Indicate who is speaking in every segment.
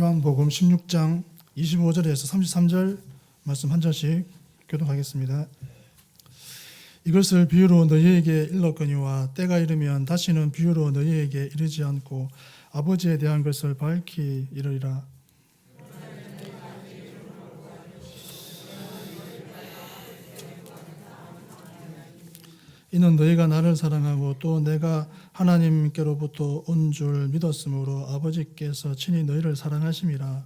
Speaker 1: 요한복음 16장 25절에서 33절 말씀 한 절씩 교독하겠습니다. 이것을 비유로 너희에게 일렀거니와 때가 이르면 다시는 비유로 너희에게 이르지 않고 아버지에 대한 것을 밝히 이르리라. 이는 너희가 나를 사랑하고 또 내가 하나님께로부터 온 줄 믿었으므로 아버지께서 친히 너희를 사랑하심이라.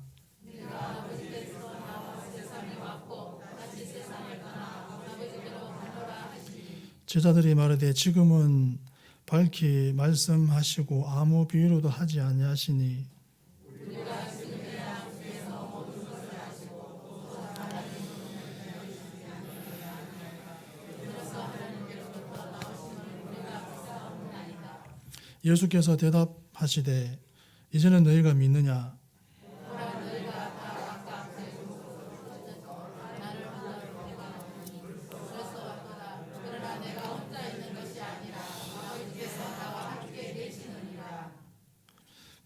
Speaker 1: 제자들이 말하되 지금은 밝히 말씀하시고 아무 비유로도 하지 아니하시니 예수께서 대답하시되 이제는 너희가 믿느냐?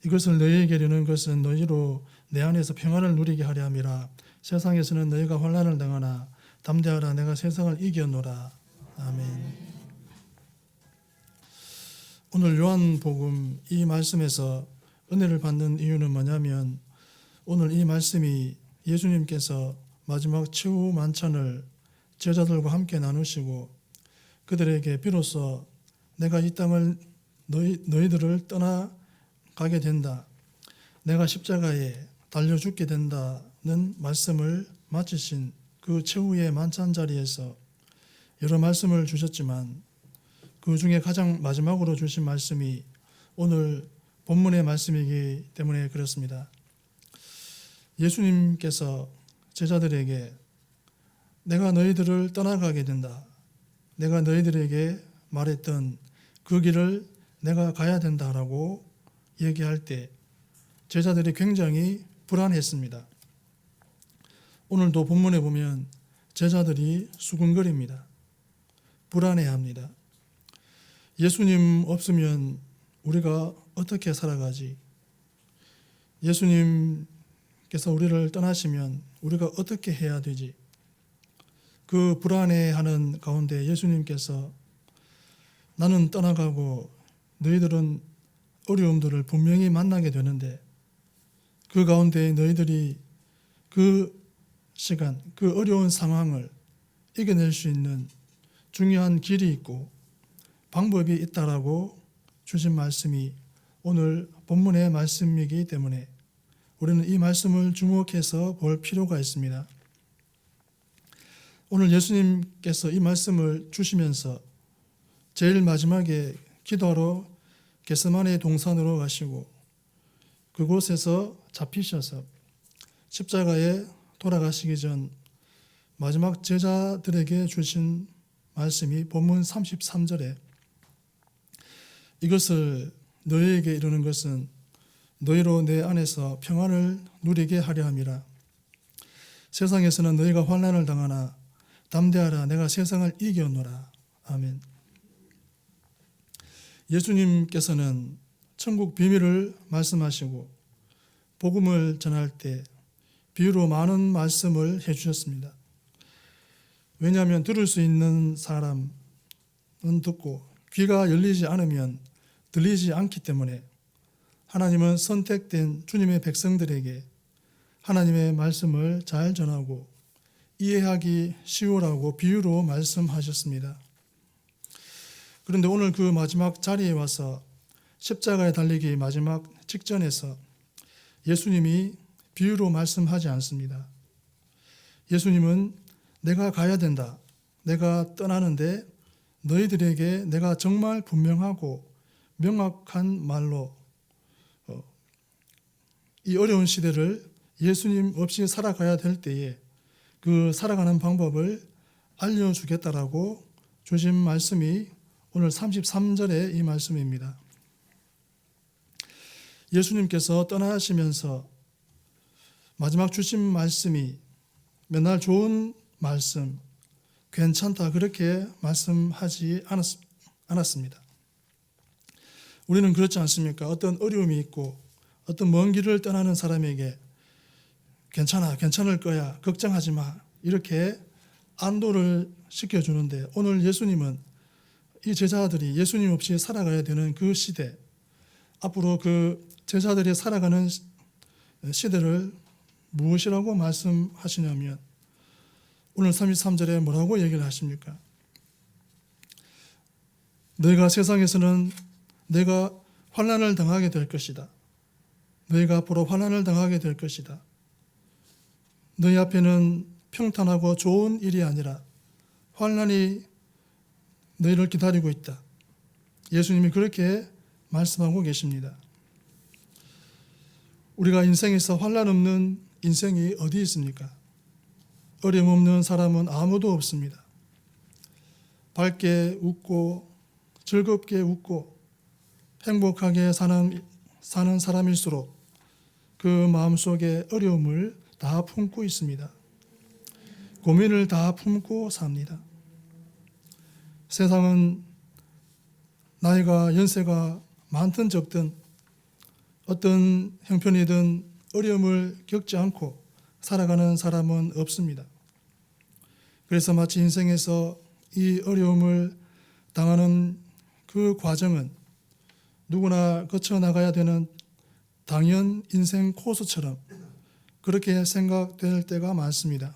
Speaker 1: 이것을 너희에게 이르는 것은 너희로 내 안에서 평안을 누리게 하려 함이라. 세상에서는 너희가 환난을 당하나 담대하라, 내가 세상을 이겼노라. 아멘. 오늘 요한복음 이 말씀에서 은혜를 받는 이유는 뭐냐면, 오늘 이 말씀이 예수님께서 마지막 최후 만찬을 제자들과 함께 나누시고 그들에게 비로소 내가 이 땅을 너희들을 떠나가게 된다, 내가 십자가에 달려 죽게 된다는 말씀을 마치신 그 최후의 만찬 자리에서 여러 말씀을 주셨지만 그 중에 가장 마지막으로 주신 말씀이 오늘 본문의 말씀이기 때문에 그렇습니다. 예수님께서 제자들에게 내가 너희들을 떠나가게 된다, 내가 너희들에게 말했던 그 길을 내가 가야 된다라고 얘기할 때 제자들이 굉장히 불안했습니다. 오늘도 본문에 보면 제자들이 수군거립니다. 불안해합니다. 예수님 없으면 우리가 어떻게 살아가지? 예수님께서 우리를 떠나시면 우리가 어떻게 해야 되지? 그 불안해하는 가운데 예수님께서 나는 떠나가고 너희들은 어려움들을 분명히 만나게 되는데 그 가운데 너희들이 그 시간, 그 어려운 상황을 이겨낼 수 있는 중요한 길이 있고 방법이 있다라고 주신 말씀이 오늘 본문의 말씀이기 때문에 우리는 이 말씀을 주목해서 볼 필요가 있습니다. 오늘 예수님께서 이 말씀을 주시면서 제일 마지막에 기도하러 겟세마네 동산으로 가시고 그곳에서 잡히셔서 십자가에 돌아가시기 전 마지막 제자들에게 주신 말씀이 본문 33절에 이것을 너희에게 이르는 것은 너희로 내 안에서 평안을 누리게 하려 함이라. 세상에서는 너희가 환난을 당하나 담대하라, 내가 세상을 이겼노라. 아멘. 예수님께서는 천국 비밀을 말씀하시고 복음을 전할 때 비유로 많은 말씀을 해주셨습니다. 왜냐하면 들을 수 있는 사람은 듣고 귀가 열리지 않으면 들리지 않기 때문에 하나님은 선택된 주님의 백성들에게 하나님의 말씀을 잘 전하고 이해하기 쉬우라고 비유로 말씀하셨습니다. 그런데 오늘 그 마지막 자리에 와서 십자가에 달리기 마지막 직전에서 예수님이 비유로 말씀하지 않습니다. 예수님은 내가 가야 된다, 내가 떠나는데 너희들에게 내가 정말 분명하고 명확한 말로 이 어려운 시대를 예수님 없이 살아가야 될 때에 그 살아가는 방법을 알려주겠다라고 주신 말씀이 오늘 33절의 이 말씀입니다. 예수님께서 떠나시면서 마지막 주신 말씀이 맨날 좋은 말씀, 괜찮다 그렇게 말씀하지 않았습니다. 우리는 그렇지 않습니까? 어떤 어려움이 있고 어떤 먼 길을 떠나는 사람에게 괜찮아, 괜찮을 거야, 걱정하지 마, 이렇게 안도를 시켜주는데, 오늘 예수님은 이 제자들이 예수님 없이 살아가야 되는 그 시대, 앞으로 그 제자들이 살아가는 시대를 무엇이라고 말씀하시냐면, 오늘 33절에 뭐라고 얘기를 하십니까? 너희가 세상에서는 내가 환난을 당하게 될 것이다. 너희가 앞으로 환난을 당하게 될 것이다. 너희 앞에는 평탄하고 좋은 일이 아니라 환난이 너희를 기다리고 있다. 예수님이 그렇게 말씀하고 계십니다. 우리가 인생에서 환난 없는 인생이 어디 있습니까? 어려움 없는 사람은 아무도 없습니다. 밝게 웃고 즐겁게 웃고 행복하게 사는 사람일수록 그 마음속에 어려움을 다 품고 있습니다. 고민을 다 품고 삽니다. 세상은 나이가 연세가 많든 적든 어떤 형편이든 어려움을 겪지 않고 살아가는 사람은 없습니다. 그래서 마치 인생에서 이 어려움을 당하는 그 과정은 누구나 거쳐나가야 되는 당연 인생 코스처럼 그렇게 생각될 때가 많습니다.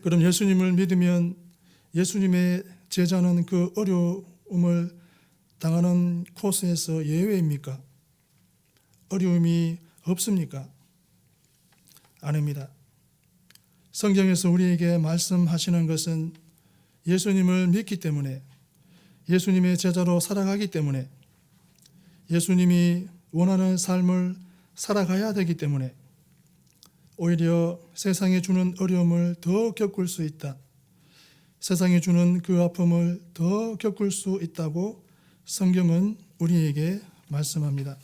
Speaker 1: 그럼 예수님을 믿으면 예수님의 제자는 그 어려움을 당하는 코스에서 예외입니까? 어려움이 없습니까? 아닙니다. 성경에서 우리에게 말씀하시는 것은 예수님을 믿기 때문에, 예수님의 제자로 살아가기 때문에, 예수님이 원하는 삶을 살아가야 되기 때문에 오히려 세상이 주는 어려움을 더 겪을 수 있다. 세상이 주는 그 아픔을 더 겪을 수 있다고 성경은 우리에게 말씀합니다.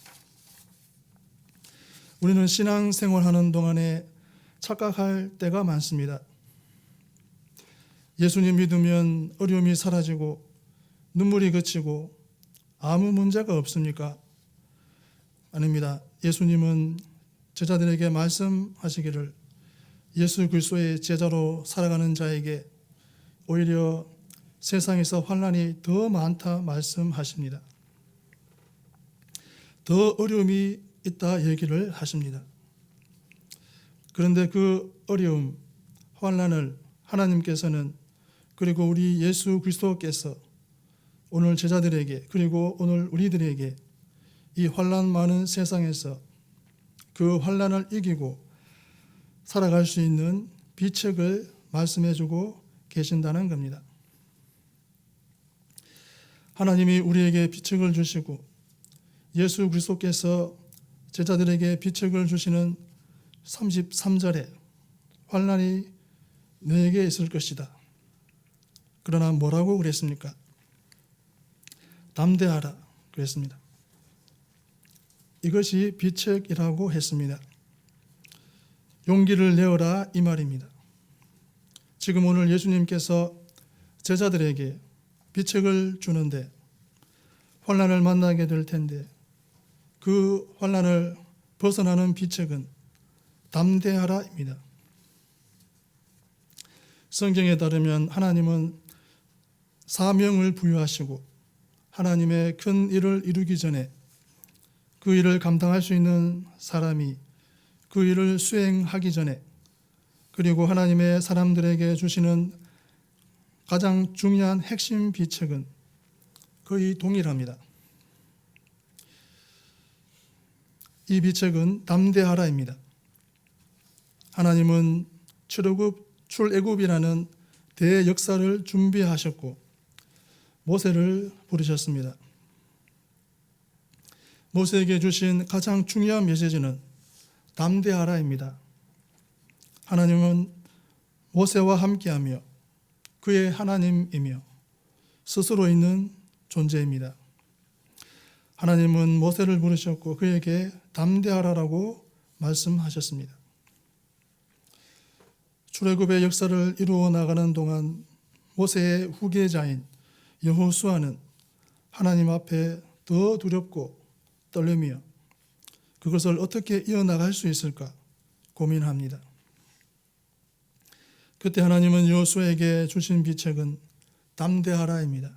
Speaker 1: 우리는 신앙생활하는 동안에 착각할 때가 많습니다. 예수님 믿으면 어려움이 사라지고 눈물이 그치고 아무 문제가 없습니까? 아닙니다. 예수님은 제자들에게 말씀하시기를 예수 그리스도의 제자로 살아가는 자에게 오히려 세상에서 환난이 더 많다 말씀하십니다. 더 어려움이 있다 얘기를 하십니다. 그런데 그 어려움, 환난을 하나님께서는, 그리고 우리 예수 그리스도께서 오늘 제자들에게, 그리고 오늘 우리들에게 이 환난 많은 세상에서 그 환난을 이기고 살아갈 수 있는 비책을 말씀해주고 계신다는 겁니다. 하나님이 우리에게 비책을 주시고 예수 그리스도께서 제자들에게 비책을 주시는 33절에 환난이 너에게 있을 것이다. 그러나 뭐라고 그랬습니까? 담대하라 그랬습니다. 이것이 비책이라고 했습니다. 용기를 내어라 이 말입니다. 지금 오늘 예수님께서 제자들에게 비책을 주는데 환난을 만나게 될 텐데 그 환난을 벗어나는 비책은 담대하라입니다. 성경에 따르면 하나님은 사명을 부여하시고 하나님의 큰 일을 이루기 전에 그 일을 감당할 수 있는 사람이 그 일을 수행하기 전에, 그리고 하나님의 사람들에게 주시는 가장 중요한 핵심 비책은 거의 동일합니다. 이 비책은 담대하라입니다. 하나님은 출애굽이라는 대역사를 준비하셨고 모세를 부르셨습니다. 모세에게 주신 가장 중요한 메시지는 담대하라입니다. 하나님은 모세와 함께하며 그의 하나님이며 스스로 있는 존재입니다. 하나님은 모세를 부르셨고 그에게 담대하라라고 말씀하셨습니다. 출애굽의 역사를 이루어 나가는 동안 모세의 후계자인 여호수아는 하나님 앞에 더 두렵고 떨리며 그것을 어떻게 이어나갈 수 있을까 고민합니다. 그때 하나님은 여호수아에게 주신 비책은 담대하라입니다.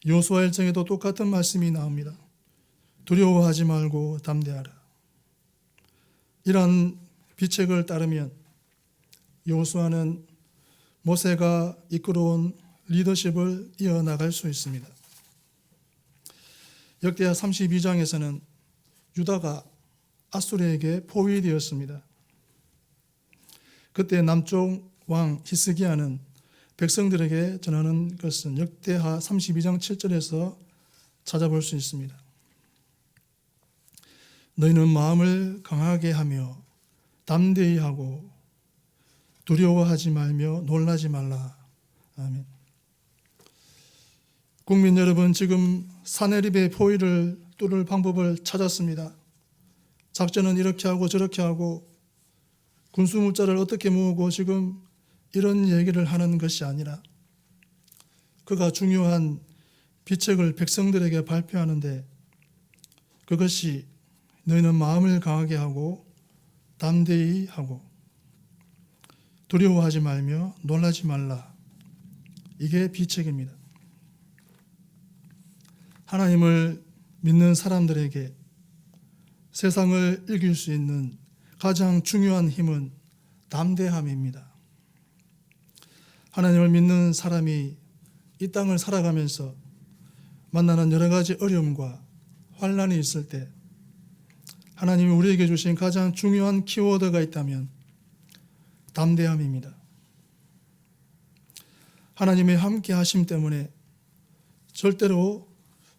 Speaker 1: 여호수아 1장에도 똑같은 말씀이 나옵니다. 두려워하지 말고 담대하라. 이러한 비책을 따르면 여호수아는 모세가 이끌어온 리더십을 이어나갈 수 있습니다. 역대하 32장에서는 유다가 아수르에게 포위되었습니다. 그때 남쪽 왕 히스기야는 백성들에게 전하는 것은 역대하 32장 7절에서 찾아볼 수 있습니다. 너희는 마음을 강하게 하며 담대히 하고 두려워하지 말며 놀라지 말라. 아멘. 국민 여러분, 지금 사내립의 포위를 뚫을 방법을 찾았습니다. 작전은 이렇게 하고 저렇게 하고 군수 물자를 어떻게 모으고 지금 이런 얘기를 하는 것이 아니라 그가 중요한 비책을 백성들에게 발표하는데 그것이 너희는 마음을 강하게 하고 담대히 하고 두려워하지 말며 놀라지 말라. 이게 비책입니다. 하나님을 믿는 사람들에게 세상을 이길 수 있는 가장 중요한 힘은 담대함입니다. 하나님을 믿는 사람이 이 땅을 살아가면서 만나는 여러 가지 어려움과 환난이 있을 때 하나님이 우리에게 주신 가장 중요한 키워드가 있다면 담대함입니다. 하나님의 함께 하심 때문에 절대로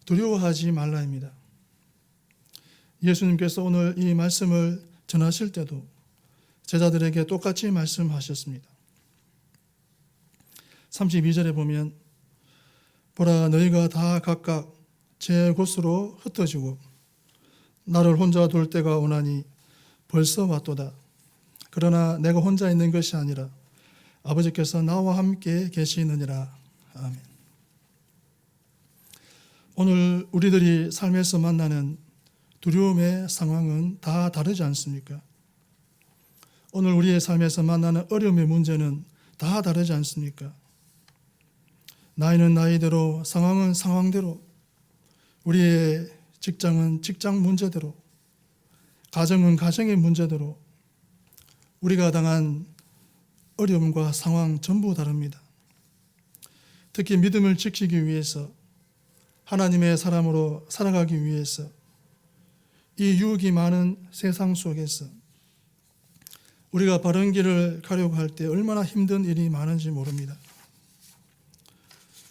Speaker 1: 두려워하지 말라입니다. 예수님께서 오늘 이 말씀을 전하실 때도 제자들에게 똑같이 말씀하셨습니다. 32절에 보면 보라 너희가 다 각각 제 곳으로 흩어지고 나를 혼자 둘 때가 오나니 벌써 왔도다. 그러나 내가 혼자 있는 것이 아니라 아버지께서 나와 함께 계시느니라. 아멘. 오늘 우리들이 삶에서 만나는 두려움의 상황은 다 다르지 않습니까? 오늘 우리의 삶에서 만나는 어려움의 문제는 다 다르지 않습니까? 나이는 나이대로, 상황은 상황대로, 우리의 직장은 직장 문제대로, 가정은 가정의 문제대로 우리가 당한 어려움과 상황 전부 다릅니다. 특히 믿음을 지키기 위해서 하나님의 사람으로 살아가기 위해서 이 유혹이 많은 세상 속에서 우리가 바른 길을 가려고 할 때 얼마나 힘든 일이 많은지 모릅니다.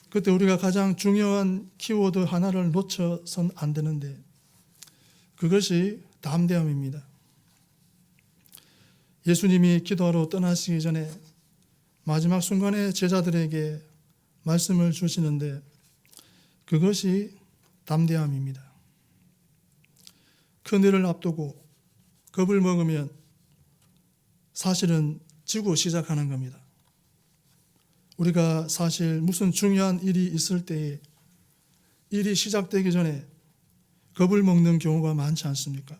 Speaker 1: 그때 우리가 가장 중요한 키워드 하나를 놓쳐선 안 되는데 그것이 담대함입니다. 예수님이 기도하러 떠나시기 전에 마지막 순간에 제자들에게 말씀을 주시는데 그것이 담대함입니다. 큰일을 앞두고 겁을 먹으면 사실은 지고 시작하는 겁니다. 우리가 사실 무슨 중요한 일이 있을 때에 일이 시작되기 전에 겁을 먹는 경우가 많지 않습니까?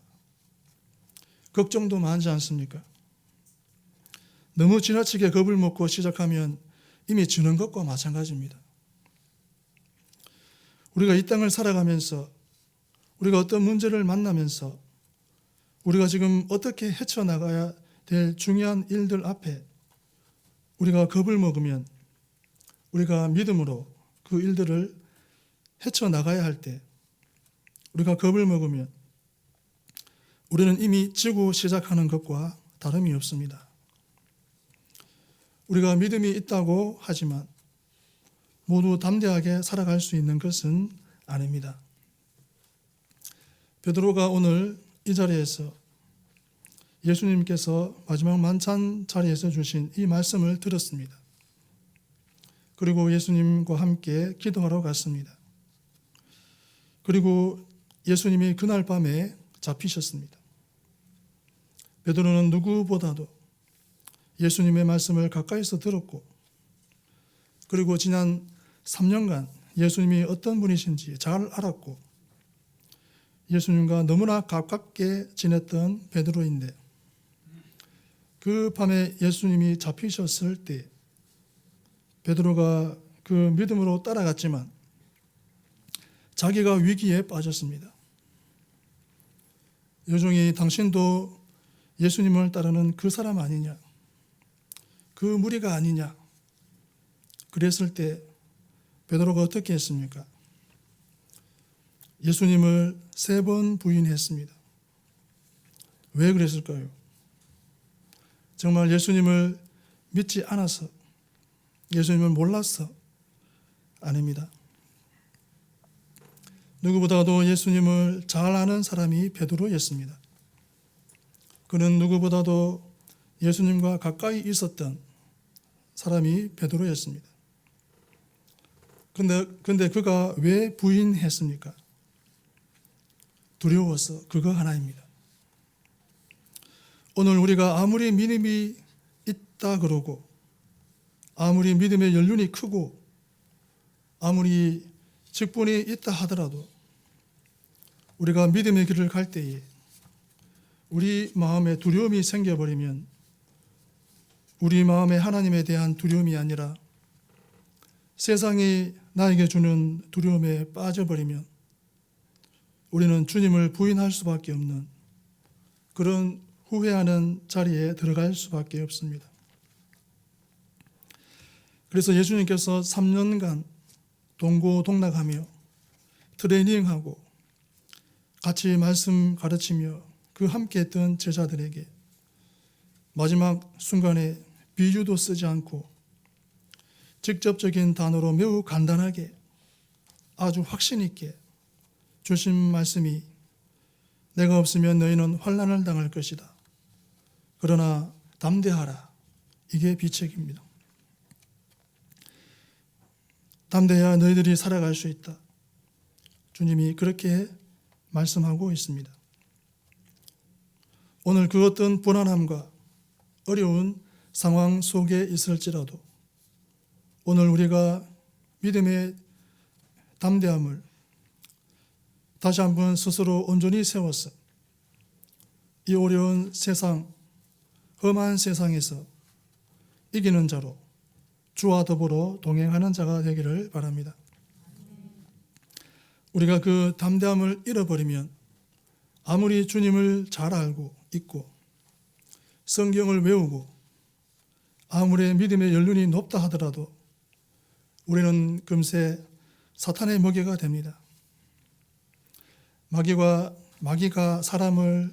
Speaker 1: 걱정도 많지 않습니까? 너무 지나치게 겁을 먹고 시작하면 이미 지는 것과 마찬가지입니다. 우리가 이 땅을 살아가면서 우리가 어떤 문제를 만나면서 우리가 지금 어떻게 헤쳐나가야 될 중요한 일들 앞에 우리가 겁을 먹으면 우리가 믿음으로 그 일들을 헤쳐나가야 할 때 우리가 겁을 먹으면 우리는 이미 지고 시작하는 것과 다름이 없습니다. 우리가 믿음이 있다고 하지만 모두 담대하게 살아갈 수 있는 것은 아닙니다. 베드로가 오늘 이 자리에서 예수님께서 마지막 만찬 자리에서 주신 이 말씀을 들었습니다. 그리고 예수님과 함께 기도하러 갔습니다. 그리고 예수님이 그날 밤에 잡히셨습니다. 베드로는 누구보다도 예수님의 말씀을 가까이서 들었고 그리고 지난 3년간 예수님이 어떤 분이신지 잘 알았고 예수님과 너무나 가깝게 지냈던 베드로인데 그 밤에 예수님이 잡히셨을 때 베드로가 그 믿음으로 따라갔지만 자기가 위기에 빠졌습니다. 여종이 당신도 예수님을 따르는 그 사람 아니냐, 그 무리가 아니냐 그랬을 때 베드로가 어떻게 했습니까? 예수님을 3번 부인했습니다. 왜 그랬을까요? 정말 예수님을 믿지 않아서, 예수님을 몰라서? 아닙니다. 누구보다도 예수님을 잘 아는 사람이 베드로였습니다. 그는 누구보다도 예수님과 가까이 있었던 사람이 베드로였습니다. 근데 그가 왜 부인했습니까? 두려워서, 그거 하나입니다. 오늘 우리가 아무리 믿음이 있다 그러고 아무리 믿음의 연륜이 크고 아무리 직분이 있다 하더라도 우리가 믿음의 길을 갈 때에 우리 마음에 두려움이 생겨버리면 우리 마음에 하나님에 대한 두려움이 아니라 세상이 나에게 주는 두려움에 빠져버리면 우리는 주님을 부인할 수밖에 없는 그런 후회하는 자리에 들어갈 수밖에 없습니다. 그래서 예수님께서 3년간 동고동락하며 트레이닝하고 같이 말씀 가르치며 그 함께했던 제자들에게 마지막 순간에 비유도 쓰지 않고 직접적인 단어로 매우 간단하게 아주 확신 있게 주신 말씀이 내가 없으면 너희는 환난을 당할 것이다. 그러나 담대하라. 이게 비책입니다. 담대해야 너희들이 살아갈 수 있다. 주님이 그렇게 말씀하고 있습니다. 오늘 그 어떤 불안함과 어려운 상황 속에 있을지라도 오늘 우리가 믿음의 담대함을 다시 한번 스스로 온전히 세워서 이 어려운 세상, 험한 세상에서 이기는 자로 주와 더불어 동행하는 자가 되기를 바랍니다. 우리가 그 담대함을 잃어버리면 아무리 주님을 잘 알고 있고 성경을 외우고 아무리 믿음의 연륜이 높다 하더라도 우리는 금세 사탄의 먹이가 됩니다. 마귀가 사람을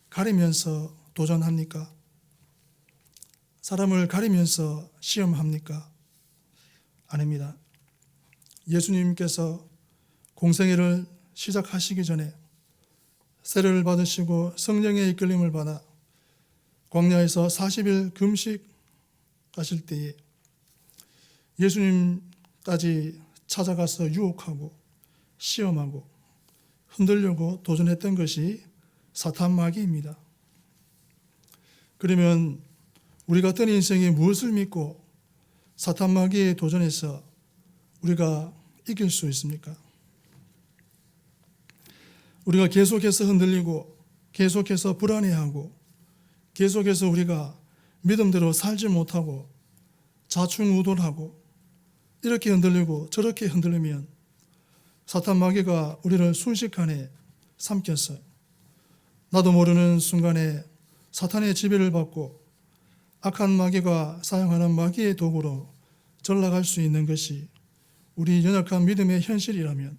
Speaker 1: 가리면서 도전합니까? 사람을 가리면서 시험합니까? 아닙니다. 예수님께서 공생애를 시작하시기 전에 세례를 받으시고 성령의 이끌림을 받아 광야에서 40일 금식하실 때에 예수님까지 찾아가서 유혹하고 시험하고 흔들려고 도전했던 것이 사탄 마귀입니다. 그러면 우리 같은 인생이 무엇을 믿고 사탄 마귀에 도전해서 우리가 이길 수 있습니까? 우리가 계속해서 흔들리고 계속해서 불안해하고 계속해서 우리가 믿음대로 살지 못하고 좌충우돌하고 이렇게 흔들리고 저렇게 흔들리면 사탄 마귀가 우리를 순식간에 삼켜서 나도 모르는 순간에 사탄의 지배를 받고 악한 마귀가 사용하는 마귀의 도구로 전락할 수 있는 것이 우리 연약한 믿음의 현실이라면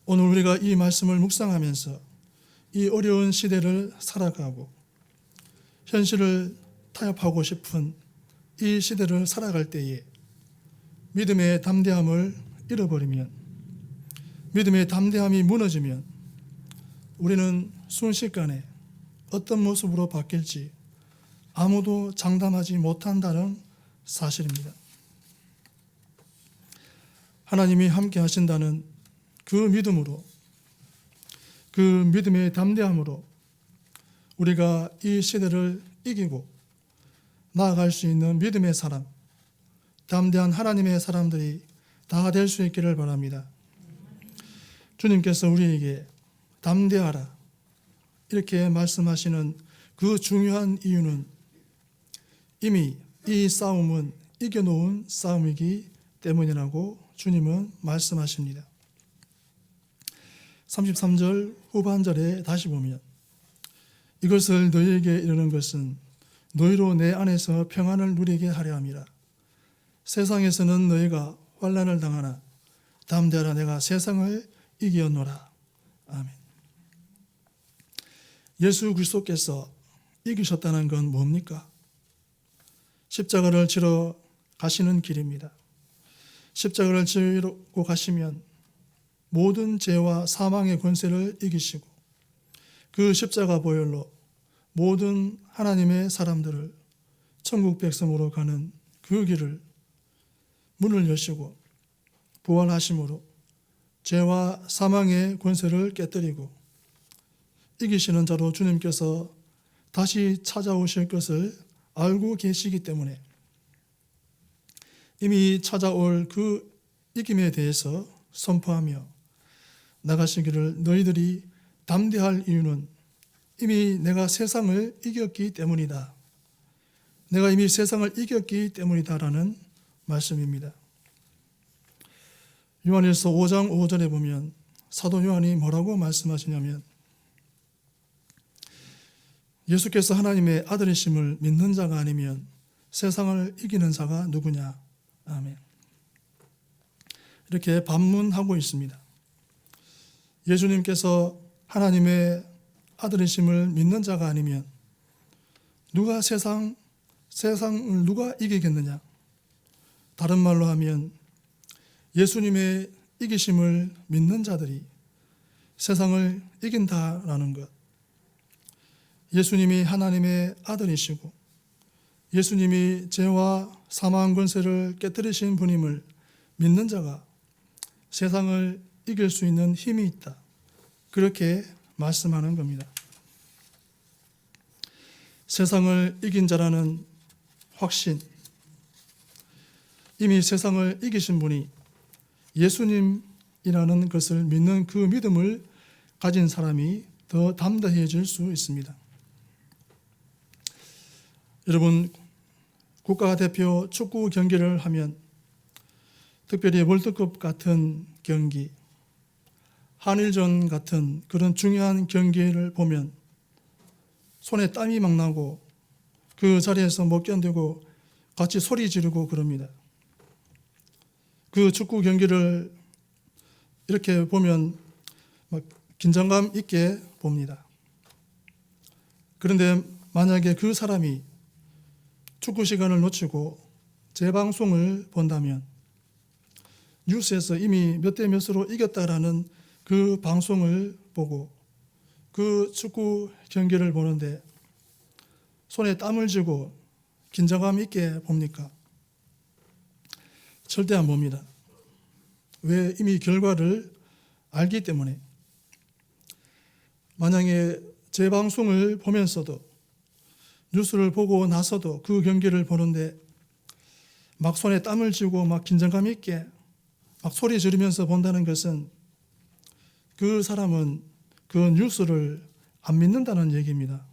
Speaker 1: 오늘 우리가 이 말씀을 묵상하면서 이 어려운 시대를 살아가고 현실을 타협하고 싶은 이 시대를 살아갈 때에 믿음의 담대함을 잃어버리면 믿음의 담대함이 무너지면 우리는 순식간에 어떤 모습으로 바뀔지 아무도 장담하지 못한다는 사실입니다. 하나님이 함께 하신다는 그 믿음으로 그 믿음의 담대함으로 우리가 이 시대를 이기고 나아갈 수 있는 믿음의 사람, 담대한 하나님의 사람들이 다 될 수 있기를 바랍니다. 주님께서 우리에게 담대하라 이렇게 말씀하시는 그 중요한 이유는 이미 이 싸움은 이겨놓은 싸움이기 때문이라고 주님은 말씀하십니다. 33절 후반절에 다시 보면 이것을 너희에게 이르는 것은 너희로 내 안에서 평안을 누리게 하려 함이라. 세상에서는 너희가 환난을 당하나 담대하라 내가 세상을 이기었노라. 아멘. 예수 그리스도께서 이기셨다는 건 뭡니까? 십자가를 지러 가시는 길입니다. 십자가를 지고 가시면 모든 죄와 사망의 권세를 이기시고 그 십자가 보혈로 모든 하나님의 사람들을 천국 백성으로 가는 그 길을 문을 여시고 부활하심으로 죄와 사망의 권세를 깨뜨리고 이기시는 자로 주님께서 다시 찾아오실 것을 알고 계시기 때문에 이미 찾아올 그 이김에 대해서 선포하며 나가시기를 너희들이 담대할 이유는 이미 내가 세상을 이겼기 때문이다. 내가 이미 세상을 이겼기 때문이다라는 말씀입니다. 요한일서 5장 5절에 보면 사도 요한이 뭐라고 말씀하시냐면 예수께서 하나님의 아들이심을 믿는 자가 아니면 세상을 이기는 자가 누구냐. 아멘. 이렇게 반문하고 있습니다. 예수님께서 하나님의 아들이심을 믿는 자가 아니면 누가 세상을 누가 이기겠느냐. 다른 말로 하면 예수님의 이기심을 믿는 자들이 세상을 이긴다라는 것. 예수님이 하나님의 아들이시고 예수님이 죄와 사망 권세를 깨뜨리신 분임을 믿는 자가 세상을 이길 수 있는 힘이 있다. 그렇게 말씀하는 겁니다. 세상을 이긴 자라는 확신, 이미 세상을 이기신 분이 예수님이라는 것을 믿는 그 믿음을 가진 사람이 더 담대해질 수 있습니다. 여러분, 국가대표 축구 경기를 하면 특별히 월드컵 같은 경기, 한일전 같은 그런 중요한 경기를 보면 손에 땀이 막 나고 그 자리에서 못 견디고 같이 소리 지르고 그럽니다. 그 축구 경기를 이렇게 보면 막 긴장감 있게 봅니다. 그런데 만약에 그 사람이 축구 시간을 놓치고 재방송을 본다면 뉴스에서 이미 몇 대 몇으로 이겼다라는 그 방송을 보고 그 축구 경기를 보는데 손에 땀을 쥐고 긴장감 있게 봅니까? 절대 안 봅니다. 왜? 이미 결과를 알기 때문에. 만약에 재방송을 보면서도 뉴스를 보고 나서도 그 경기를 보는데 막 손에 땀을 쥐고 막 긴장감 있게 막 소리 지르면서 본다는 것은 그 사람은 그 뉴스를 안 믿는다는 얘기입니다.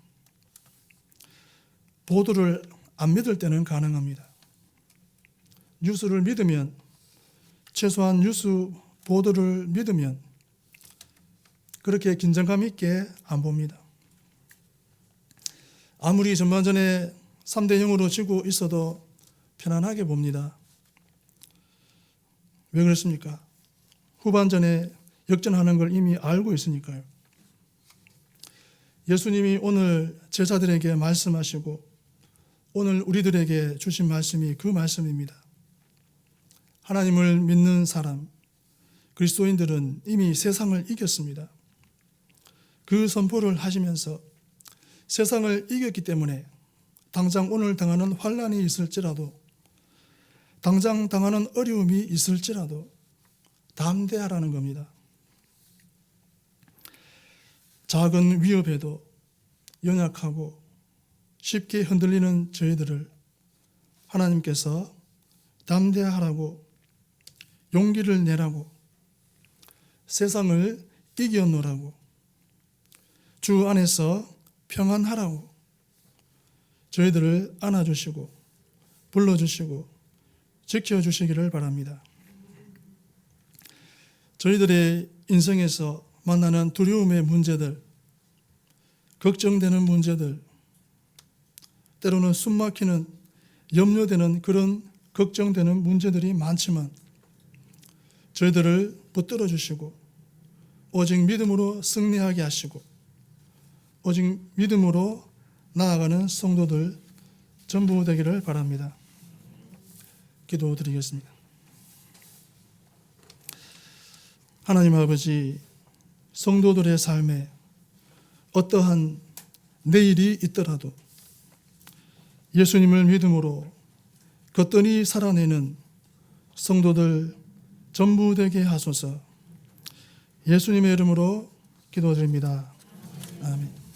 Speaker 1: 보도를 안 믿을 때는 가능합니다. 뉴스를 믿으면, 최소한 뉴스 보도를 믿으면 그렇게 긴장감 있게 안 봅니다. 아무리 전반전에 3대 0으로 지고 있어도 편안하게 봅니다. 왜 그렇습니까? 후반전에 역전하는 걸 이미 알고 있으니까요. 예수님이 오늘 제자들에게 말씀하시고 오늘 우리들에게 주신 말씀이 그 말씀입니다. 하나님을 믿는 사람, 그리스도인들은 이미 세상을 이겼습니다. 그 선포를 하시면서 세상을 이겼기 때문에 당장 오늘 당하는 환난이 있을지라도, 당장 당하는 어려움이 있을지라도 담대하라는 겁니다. 작은 위협에도 연약하고 쉽게 흔들리는 저희들을 하나님께서 담대하라고, 용기를 내라고, 세상을 이겨노라고, 주 안에서 평안하라고 저희들을 안아주시고 불러주시고 지켜주시기를 바랍니다. 저희들의 인생에서 만나는 두려움의 문제들, 걱정되는 문제들, 때로는 숨막히는, 염려되는 그런 걱정되는 문제들이 많지만 저희들을 붙들어 주시고 오직 믿음으로 승리하게 하시고 오직 믿음으로 나아가는 성도들 전부 되기를 바랍니다. 기도드리겠습니다. 하나님 아버지, 성도들의 삶에 어떠한 내일이 있더라도 예수님을 믿음으로 거뜬히 살아내는 성도들 전부 되게 하소서. 예수님의 이름으로 기도드립니다. 아멘.